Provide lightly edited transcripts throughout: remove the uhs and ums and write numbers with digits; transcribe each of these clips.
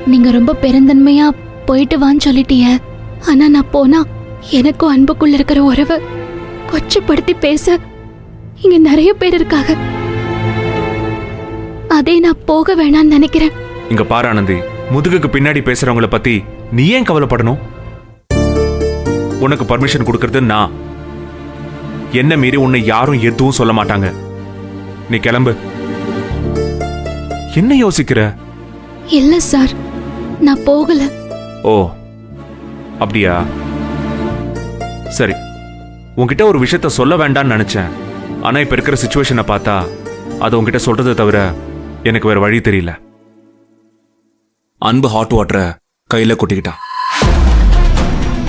நீங்க ரொம்ப பெருந்தன்மையா போயிட்டு வான்னு சொல்லிட்டீங்க. ஆனா நான் போனா எனக்கும் அன்புக்குள்ள இருக்கிற உறவை கொச்சப்படுத்தி பேச இங்க நிறைய பேர் இருக்காங்க. அதே நான் போக வேணாம்னு நினைக்கிறேன். இங்க பாரு ஆனந்தி, முதுகுக்கு பின்னாடி பேசுறவங்கள பத்தி நீ ஏன் கவலைப்படணும்? உனக்கு பர்மிஷன் கொடுக்கறது நான். என்ன மீறி உன்னை யாரும் எதுவும் சொல்ல மாட்டாங்க. நீ கிளம்பு. என்ன யோசிக்கிற? இல்ல சார், நான் போகல. ஓ அப்படியா? சரி, உன்கிட்ட ஒரு விஷயத்த சொல்ல வேண்டாம்னு நினைச்சேன். ஆனா இப்ப இருக்கிற சிச்சுவேஷனை பார்த்தா அது உன்கிட்ட சொல்றதை தவிர எனக்கு வேற வழி தெரியல. அன்பு ஹாட் வாட்டரை கையில கொட்டிக்கிட்டா.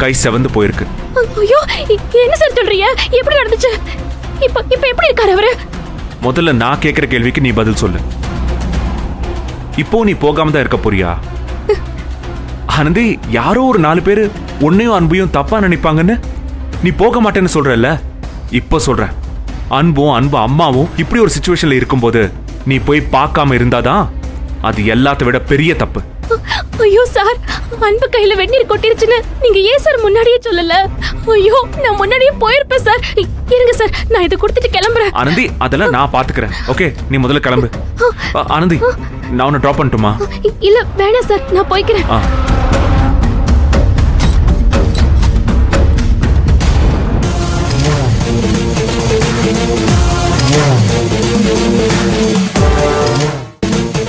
கை செவந்து போயிருக்கு. ஐயோ, என்ன சார் சொல்றீங்க? எப்படி நடந்துச்சு? இப்ப எப்படி இருக்காரு அவரு? முதல்ல நான் கேட்கிற கேள்விக்கு நீ பதில் சொல்லு. இப்போ நீ போகாம தான் இருக்க போறியா? ஆனந்தி, யாரோ ஒரு 4 பேரு உன்னையும் அன்பையும் தப்பா நினைப்பாங்கன்னு நீ போக மாட்டேன்னு சொல்றல்ல. இப்ப சொல்றேன், அன்பு அம்மாவும் இப்படி ஒரு சிச்சுவேஷன்ல இருக்கும்போது நீ போய் பார்க்காம இருந்தாதான் அது எல்லாத்த விட பெரிய தப்பு. ஐயோ சார், அன்பு கையில வெந்நீர் கொட்டிருச்சுன்னு நீங்க ஏன் சார் முன்னாடியே சொல்லல? ஐயோ, நான் முன்னாடியே போயிருப்பேன் சார். இருங்க சார், நான் இதை கொடுத்துட்டு கிளம்புறேன். ஆனந்தி, அதெல்லாம் நான் பாத்துக்கிறேன். ஓகே, நீ முதல்ல கிளம்பு. ஆனந்தி, நான் உன்னை டிராப் பண்ணட்டுமா? இல்ல வேணாம் சார், நான் போய்க்கிறேன்.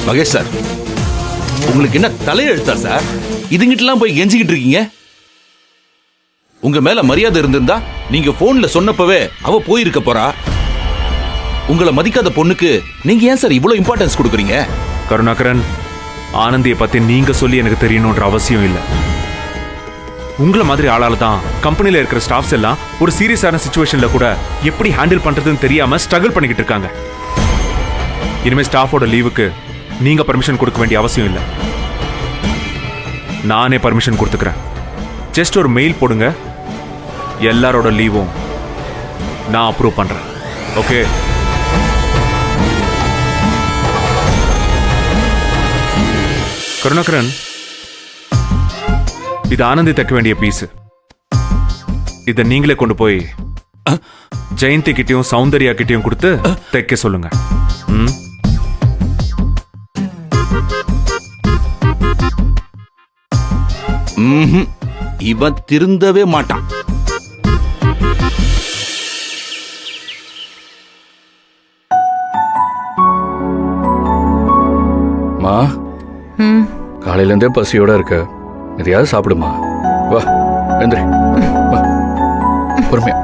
மகேஷ் சார், உங்களுக்கு என்ன தலையெழுத்தா சார்? இதுங்கிட்டலாம் போய் கெஞ்சிக்கிட்டு இருக்கீங்க? உங்க மேல மரியாதை இருந்திருந்தா நீங்க போன்ல சொன்னப்பவே அவ போயிருக்க போறா. உங்களை மதிக்காத பொண்ணுக்கு நீங்க ஏன் சார் இவ்வளவு இம்பார்ட்டன்ஸ் கொடுக்குறீங்க? கருணாகரன், ஆனந்தியை பத்தி நீங்க சொல்லி எனக்கு தெரியணும்ன்ற அவசியம் இல்லை. உங்களை மாதிரி ஆளால தான் கம்பெனில இருக்கிற ஸ்டாஃப்ஸ் எல்லாம் ஒரு சீரியஸான சிச்சுவேஷன்ல கூட எப்படி ஹேண்டில் பண்றதுன்னு தெரியாம ஸ்ட்ரகிள் பண்ணிக்கிட்டு இருக்காங்க. இனிமே ஸ்டாஃபோட லீவுக்கு நீங்க பர்மிஷன் கொடுக்க வேண்டிய அவசியம் இல்லை. நானே பர்மிஷன் கொடுத்துக்கிறேன். ஜஸ்ட் ஒரு மெயில் போடுங்க, எல்லாரோட லீவும் நான் அப்ரூவ் பண்றேன். ஓகே? கருணாகரன், இது ஆனந்தி தைக்க வேண்டிய பீஸ். இதை நீங்களே கொண்டு போய் ஜெயந்தி கிட்டையும் சௌந்தர்யா கிட்டையும் கொடுத்து தைக்க சொல்லுங்க. இவன் திருந்தவே மாட்டான். மா, காலையில இருந்தே பசியோட இருக்க, எதையாவது சாப்பிடுமா. வா, எந்திரி, வா, பொறுமையா.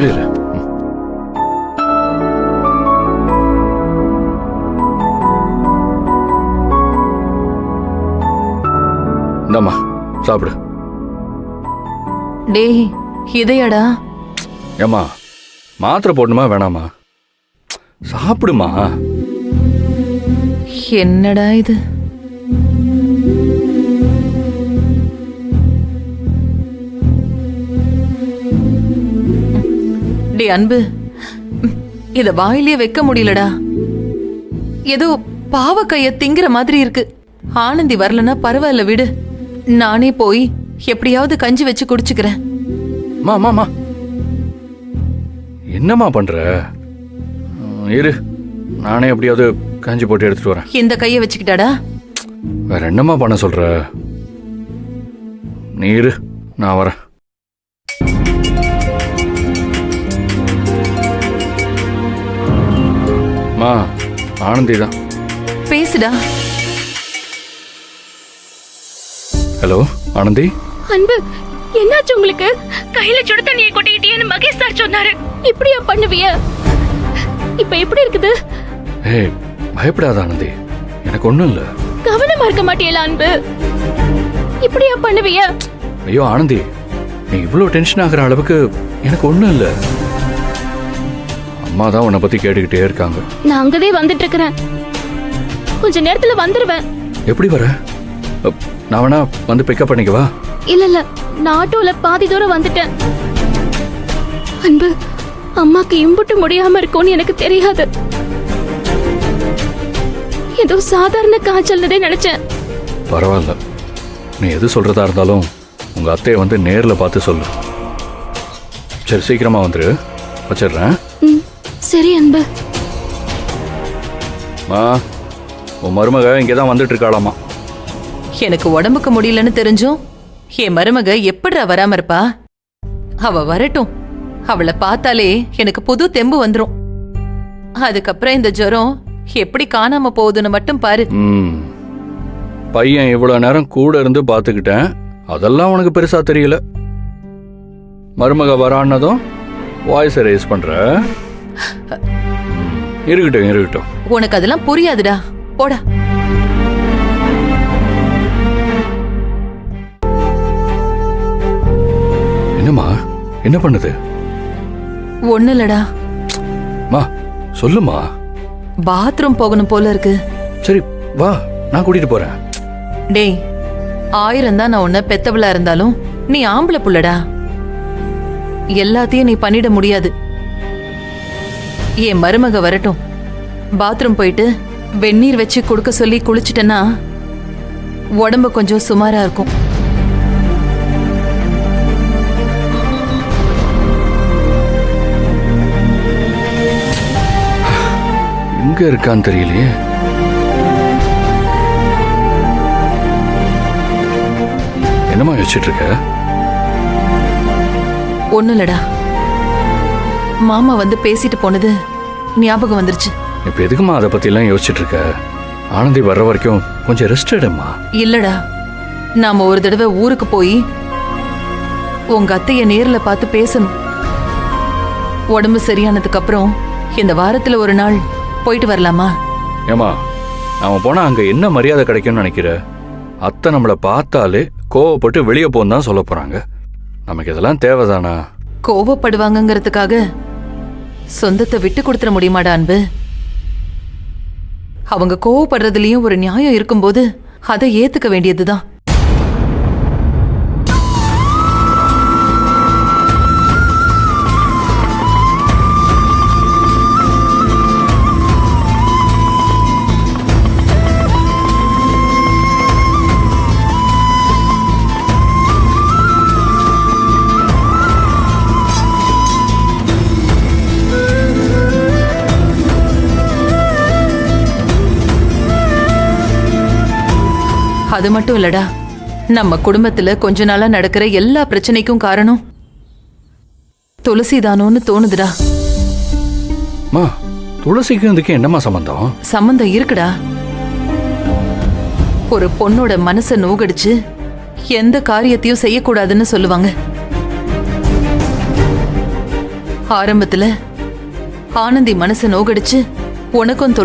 இல்ல இந்தாம்மா, சாப்பிடு. டேய், இதையடா? ஏம்மா, மாத்திரை போடணுமா வேணாமா? சாப்பிடுமா. என்னடா இது? டே அன்பு, இத வாயிலே வைக்க முடியலடா. ஏதோ பாவக்கைய திங்கிற மாதிரி இருக்கு. ஆனந்தி வரலன்னா பரவாயில்ல, விடு. நானே போய் எப்படியாவது கஞ்சி வச்சு குடிச்சுக்கிறேன். மா, என்னம்மா பண்ற? இரு, நானே எப்படியாவது கஞ்சி போட்டு எடுத்துட்டு வரேன். இந்த கைய வச்சுக்கிட்டாடா? வேற என்னம்மா பண்ண சொல்ற? நீ இரு, நான் வரேன். மா, ஆனந்தி தான். பேசுடா. ஹலோ ஆனந்தி. அன்பு, என்னாச்சு உங்களுக்கு? கையில சுடு தண்ணியை கொட்டிக்கிட்டேன்னு மகேஷ் சார் சொன்னாரு. இப்படியா பண்ணுவிய? இப்ப எப்படி இருக்குது? ஏய், பயப்படாத ஆனந்தி, எனக்கு ஒண்ணும் இல்ல. கவனமா இருக்க மாட்டியல அன்பு? இப்படியா பண்ணுவிய? ஐயோ ஆனந்தி, நீ இவ்வளவு டென்ஷன் ஆகுற அளவுக்கு எனக்கு ஒண்ணும் இல்ல. அம்மா தான் உன்னை பத்தி கேட்டுக்கிட்டே இருக்காங்க. நான் அங்கதே வந்துட்டு இருக்கிறேன். கொஞ்ச நேரத்துல வந்துருவேன். எப்படி வர? நான் வேணா வந்து பிக்கப் பண்ணிக்கவா? இல்ல, நான் ஆட்டோல பாதி தூரம் வந்துட்டேன். அன்பு, அம்மாக்கு இம்புட்டு முடியாம இருக்கும்னு எனக்கு தெரியாது. ஏதோ சாதாரண காய்ச்சல்னே நினைச்சேன். பரவாயில்ல, நீ எது சொல்றதா இருந்தாலும் உங்க அத்தையை வந்து நேர்ல பார்த்து சொல்லு. சரி, சீக்கிரமா வந்துரு. வச்சிடுறேன். சரி அன்பு. உன் மருமக இங்கதான் வந்துட்டு இருக்காளாமா. எனக்கு உடம்புக்கு முடியலன்னு தெரிஞ்சும் என் மருமக எப்படிடா வராம இருப்பா? அவ வரட்டும். அவளை பார்த்தாலே எனக்கு புது தெம்பு வந்துரும். அதுக்கப்புறம் இந்த ஜுரம் எப்படி காணாம போகுதுன்னு மட்டும் பாரு. பையன் இவ்வளவு நேரம் கூட இருந்து பாத்துக்கிட்டேன், அதெல்லாம் உனக்கு பெருசா தெரியல. மருமக வரான்னதும் வாய்ஸ் ரேஸ் பண்ற. இருக்கட்டும் இருக்கட்டும். உனக்கு அதெல்லாம் புரியாதுடா, போடா. என்னம்மா, என்ன பண்ணுது? ஒண்ணு இல்லடா. மா சொல்லுமா. பாத்ரூம் போகணும் போல இருக்கு. சரி வா, நான் கூட்டிட்டு போறேன். டேய், 1000 தான் நான் உன்ன பெத்தவளா இருந்தாலும் நீ ஆம்பளை புள்ளடா. எல்லாத்தையும் நீ பண்ணிட முடியாது. என் மருமக வரட்டும். பாத்ரூம் போயிட்டு வெந்நீர் வச்சு கொடுக்க சொல்லி குளிச்சிட்டேன்னா உடம்பு கொஞ்சம் சுமாரா இருக்கும். எங்க இருக்கான்னு தெரியலையே. என்னமா யோசிச்சுட்டு இருக்க? ஒண்ணும் இல்லடா. மாமா வந்து பேசிட்டு போனது ஞாபகம் வந்துருச்சு. இப்ப எதுக்குமா அதை பத்தி எல்லாம் யோசிச்சுட்டு இருக்க? ஆனந்தி வர்ற வரைக்கும் கொஞ்சம் ரெஸ்ட் எடுமா. இல்லடா, நாம ஒரு தடவை ஊருக்கு போய் உங்க அத்தைய நேர்ல பார்த்து பேசணும். உடம்பு சரியானதுக்கு அப்புறம் இந்த வாரத்துல ஒரு நாள் போயிட்டு வரலாமா? ஏமா, நாம போனா அங்க என்ன மரியாதை கிடைக்கும்னு நினைக்கிற? அத்தை நம்மளை பார்த்தாலே கோவப்பட்டு வெளியே போன்னு தான் சொல்ல போறாங்க. நமக்கு இதெல்லாம் தேவைதானா? கோவப்படுவாங்கங்கிறதுக்காக சொந்தத்தை விட்டு கொடுத்துட முடியுமாடா அன்பு? அவங்க கோவப்படுறதுலயும் ஒரு நியாயம் இருக்கும்போது அதை ஏத்துக்க வேண்டியதுதான். அது மட்டும் இல்லடா, நம்ம குடும்பத்துல கொஞ்ச நாளா நடக்கிற எல்லா பிரச்சனைக்கும் காரணம் துளசிதானோன்னு தோணுதுடா. மா, துளசிக்கும் இதுக்கு என்னமா சம்பந்தம்? சம்பந்தம் இருக்குடா. ஒரு பொண்ணோட மனசை நோகடிச்சு எந்த காரியத்தையும் செய்யக்கூடாதுன்னு சொல்லுவாங்க. ஆரம்பத்துல ஆனந்தி மனசை நோகடிச்சு உனக்கும்